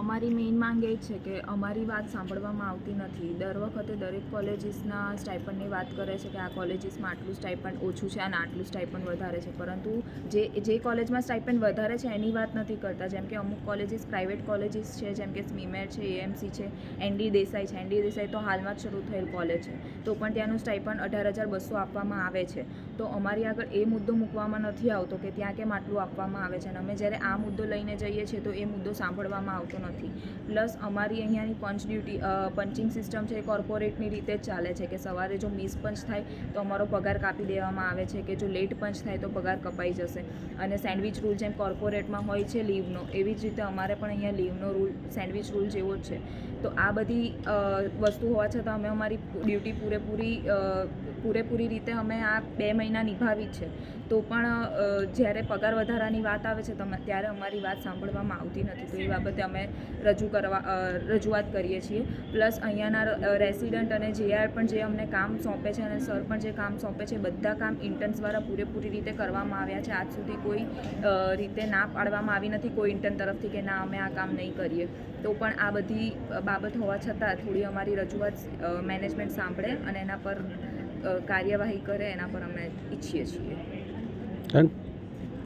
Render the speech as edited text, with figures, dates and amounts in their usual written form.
અમારી મેઇન માંગ એ છે કે અમારી વાત સાંભળવામાં આવતી નથી. દર વખતે દરેક કોલેજીસના સ્ટાઇપન્ડની વાત કરે છે કે આ કોલેજીસમાં આટલું સ્ટાઇપન્ડ ઓછું છે અને આટલું સ્ટાઇપન્ડ વધારે છે, પરંતુ જે કોલેજમાં સ્ટાઇપન્ડ વધારે છે એની વાત નથી કરતા. જેમ કે અમુક કોલેજીસ પ્રાઇવેટ કોલેજીસ છે, જેમ કે સ્મીમેર છે, એએમસી છે, એનડી દેસાઈ છે. એનડી દેસાઈ તો હાલમાં જ શરૂ થયેલ કોલેજ છે, તો પણ ત્યાંનું સ્ટાઇપન્ડ 18,200 આપવામાં આવે છે. તો અમારી આગળ એ મુદ્દો મૂકવામાં નથી આવતો કે ત્યાં કેમ આટલું આપવામાં આવે છે, અને અમે જ્યારે આ મુદ્દો લઈને જઈએ છીએ તો એ મુદ્દો સાંભળવામાં આવતો નથી. પ્લસ અમારી અહીંયાની પંચિંગ સિસ્ટમ છે એ કોર્પોરેટની રીતે જ ચાલે છે કે સવારે જો મિસ પંચ થાય તો અમારો પગાર કાપી દેવામાં આવે છે, કે જો લેટ પંચ થાય તો પગાર કપાઈ જશે. અને સેન્ડવિચ રૂલ જેમ કોર્પોરેટમાં હોય છે લીવનો, એવી જ રીતે અમારે પણ અહીંયા લીવનો રૂલ સેન્ડવિચ રૂલ જેવો જ છે. તો આ બધી વસ્તુ હોવા છતાં અમે અમારી ડ્યુટી પૂરેપૂરી રીતે અમે આ 2 મહિના નિભાવી છે. તો પણ જ્યારે પગાર વધારાની વાત આવે છે ત્યારે અમારી વાત સાંભળવામાં આવતી નથી. તો એ બાબતે અમે રજૂઆત કરીએ છીએ. પ્લસ અહીંયાના રેસિડન્ટ અને જેઆર પણ જે અમને કામ સોંપે છે અને સર પણ જે કામ સોંપે છે, બધા કામ ઇન્ટર્ન્સ દ્વારા પૂરેપૂરી રીતે કરવામાં આવ્યા છે. આજ સુધી કોઈ રીતે ના પાડવામાં આવી નથી કોઈ ઇન્ટર્ન તરફથી કે ના અમે આ કામ નહીં કરીએ. તો પણ આ બધી બાબત હોવા છતાં થોડી અમારી રજૂઆત મેનેજમેન્ટ સાંભળે અને એના પર કાર્યવાહી કરે, એના પર અમે ઈચ્છીએ છીએ.